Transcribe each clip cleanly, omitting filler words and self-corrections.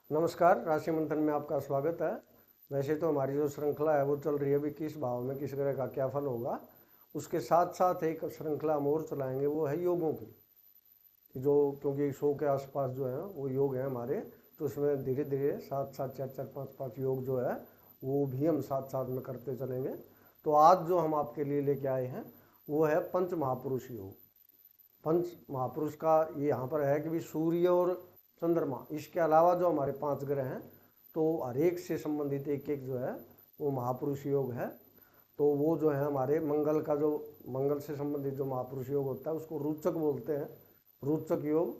नमस्कार, राशि मंथन में आपका स्वागत है। वैसे तो हमारी जो श्रृंखला है वो चल रही है, अभी किस भाव में किस ग्रह का क्या फल होगा। उसके साथ साथ एक श्रृंखला हम और चलाएंगे, वो है योगों की। जो क्योंकि 100 के आसपास जो है वो योग है हमारे, तो उसमें धीरे धीरे साथ साथ चार चार पाँच पाँच योग जो है वो भी हम साथ साथ में करते चलेंगे। तो आज जो हम आपके लिए लेके आए हैं वो है पंच महापुरुष योग। पंच महापुरुष का ये यहाँ पर है कि भी सूर्य और चंद्रमा, इसके अलावा जो हमारे 5 ग्रह हैं तो हर एक से संबंधित एक एक जो है वो महापुरुष योग है। तो वो जो है हमारे मंगल का, जो मंगल से संबंधित जो महापुरुष योग होता है उसको रोचक बोलते हैं, रोचक योग।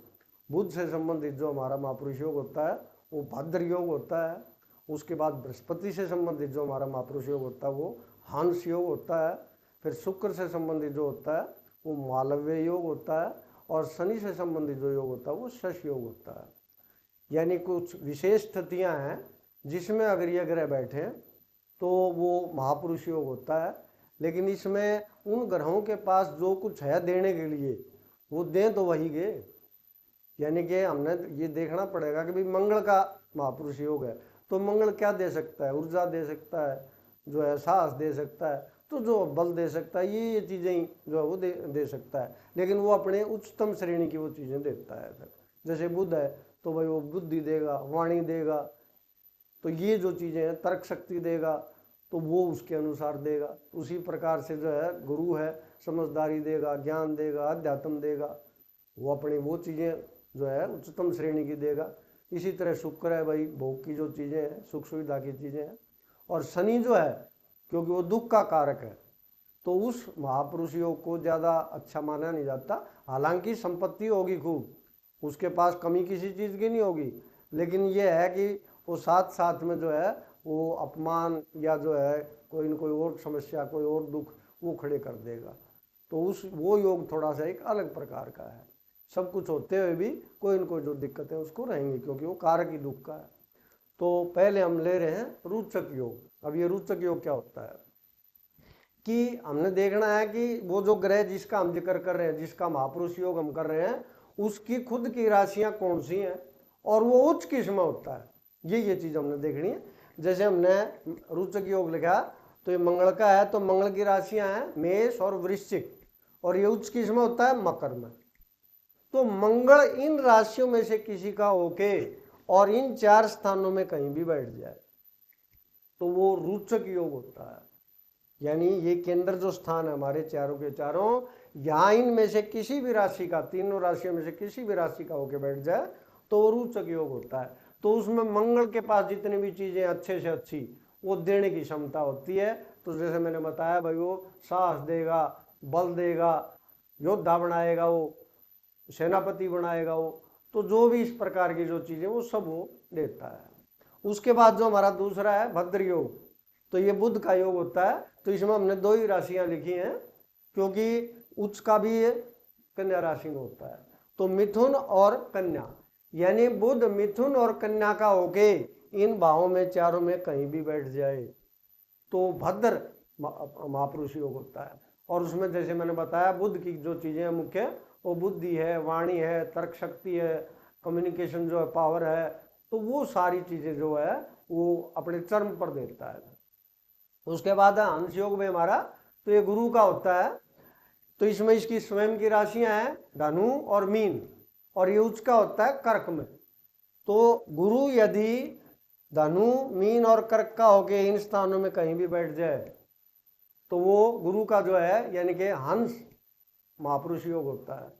बुध से संबंधित जो हमारा महापुरुष योग होता है वो भद्र योग होता है। उसके बाद बृहस्पति से संबंधित जो हमारा महापुरुष योग होता है वो हंस योग होता है। फिर शुक्र से संबंधित जो होता है वो मालव्य योग होता है। और शनि से संबंधित जो योग होता है वो शश योग होता है। यानी कुछ विशेष स्थितियां हैं जिसमें अगर ये ग्रह बैठे तो वो महापुरुष योग होता है। लेकिन इसमें उन ग्रहों के पास जो कुछ है देने के लिए वो दें तो वही गे। यानी कि हमने ये देखना पड़ेगा कि भाई मंगल का महापुरुष योग है तो मंगल क्या दे सकता है, ऊर्जा दे सकता है, जो है साहस दे सकता है, तो जो बल दे सकता है, ये चीज़ें ही जो है वो दे सकता है। लेकिन वो अपने उच्चतम श्रेणी की वो चीज़ें देता है। फिर जैसे बुध है तो भाई वो बुद्धि देगा, वाणी देगा, तो ये जो चीज़ें हैं तर्क शक्ति देगा तो वो उसके अनुसार देगा। उसी प्रकार से जो है गुरु है, समझदारी देगा, ज्ञान देगा, अध्यात्म देगा, वो अपनी वो चीज़ें जो है उच्चतम श्रेणी की देगा। इसी तरह शुक्र है भाई, भोग की जो चीज़ें हैं, सुख सुविधा की चीज़ें हैं। और शनि जो है क्योंकि वो दुख का कारक है तो उस महापुरुष योग को ज़्यादा अच्छा माना नहीं जाता। हालांकि संपत्ति होगी खूब, उसके पास कमी किसी चीज़ की नहीं होगी, लेकिन ये है कि वो साथ साथ में जो है वो अपमान या जो है कोई न कोई और समस्या, कोई और दुख वो खड़े कर देगा। तो उस वो योग थोड़ा सा एक अलग प्रकार का है। सब कुछ होते हुए भी कोई न कोई जो दिक्कतें उसको रहेंगी क्योंकि वो कारक ही दुख का है। तो पहले हम ले रहे हैं रोचक योग। अब ये रोचक योग क्या होता है कि हमने देखना है कि वो जो ग्रह जिसका हम जिक्र कर रहे हैं, जिसका महापुरुष योग हम कर रहे हैं, उसकी खुद की राशियां कौन सी हैं और वो उच्च किस में होता है, ये चीज़ हमने देखनी है। जैसे हमने रोचक योग लिखा तो ये मंगल का है, तो मंगल की राशियां हैं मेष और वृश्चिक, और ये उच्च किस में होता है, मकर में। तो मंगल इन राशियों में से किसी का होके और इन 4 स्थानों में कहीं भी बैठ जाए तो वो रोचक योग होता है। यानी ये केंद्र जो स्थान है हमारे चारों के चारों, यहाँ इनमें से किसी भी राशि का, तीनों राशियों में से किसी भी राशि का होके बैठ जाए तो वो रोचक योग होता है। तो उसमें मंगल के पास जितनी भी चीज़ें अच्छे से अच्छी वो देने की क्षमता होती है। तो जैसे मैंने बताया भाई, वो साहस देगा, बल देगा, योद्धा बनाएगा, वो सेनापति बनाएगा, वो तो जो भी इस प्रकार की जो चीज़ें वो सब वो देता है। उसके बाद जो हमारा दूसरा है भद्र योग, तो ये बुध का योग होता है। तो इसमें हमने 2 ही राशियां लिखी हैं क्योंकि उच्च का भी ये कन्या राशि में होता है। तो मिथुन और कन्या, यानी बुध मिथुन और कन्या का होके इन भावों में चारों में कहीं भी बैठ जाए तो भद्र महापुरुष योग होता है। और उसमें जैसे मैंने बताया बुध की जो चीज़ें हैं मुख्य, वो बुद्धि है, वाणी है, तर्क शक्ति है, कम्युनिकेशन जो है, पावर है, तो वो सारी चीज़ें जो है वो अपने चरम पर देता है। उसके बाद हंस योग में हमारा, तो ये गुरु का होता है। तो इसमें इसकी स्वयं की राशियां हैं धनु और मीन, और ये उच्च का होता है कर्क में। तो गुरु यदि धनु, मीन और कर्क का होके इन स्थानों में कहीं भी बैठ जाए तो वो गुरु का जो है यानी कि हंस महापुरुष योग होता है।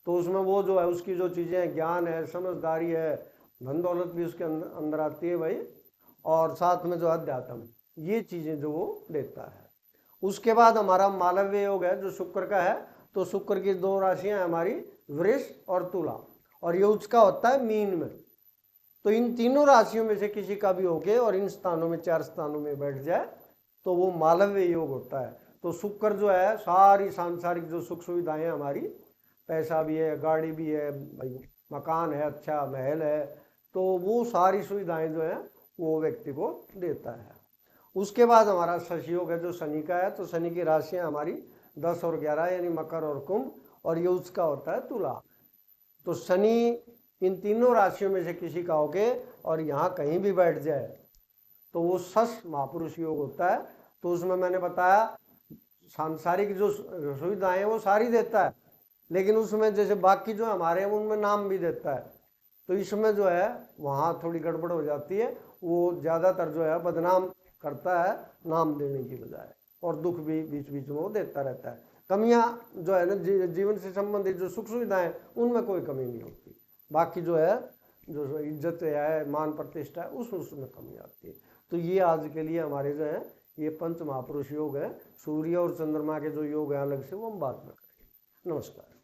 तो उसमें वो जो है उसकी जो चीज़ें हैं, ज्ञान है, समझदारी है, धन दौलत भी उसके अंदर आती है भाई, और साथ में जो अध्यात्म, ये चीज़ें जो वो देता है। उसके बाद हमारा मालव्य योग है जो शुक्र का है। तो शुक्र की 2 राशियां हमारी वृष और तुला, और ये उसका होता है मीन में। तो इन तीनों राशियों में से किसी का भी होके और इन स्थानों में 4 स्थानों में बैठ जाए तो वो मालव्य योग होता है। तो शुक्र जो है सारी सांसारिक जो सुख सुविधाएं हमारी, पैसा भी है, गाड़ी भी है, भाई मकान है, अच्छा महल है, तो वो सारी सुविधाएं जो है वो व्यक्ति को देता है। उसके बाद हमारा शश योग है जो शनि का है। तो शनि की राशियां हमारी 10 और 11 यानी मकर और कुंभ, और ये उसका होता है तुला। तो शनि इन तीनों राशियों में से किसी का होके और यहाँ कहीं भी बैठ जाए तो वो सस महापुरुष योग होता है। तो उसमें मैंने बताया सांसारिक जो सुविधाएं हैं वो सारी देता है, लेकिन उसमें जैसे बाकी जो हमारे हैं उनमें नाम भी देता है। तो इसमें जो है वहाँ थोड़ी गड़बड़ हो जाती है, वो ज़्यादातर जो है बदनाम करता है नाम देने की बजाय, और दुख भी बीच बीच में वो देता रहता है। कमियां जो है ना जीवन से संबंधित जो सुख सुविधाएं उनमें कोई कमी नहीं होती, बाकी जो है जो इज्जत है मान प्रतिष्ठा है उसमें कमी आती है। तो ये आज के लिए हमारे जो है ये पंच महापुरुष योग है। सूर्य और चंद्रमा के जो योग है अलग से वो हम बाद में करेंगे। नमस्कार।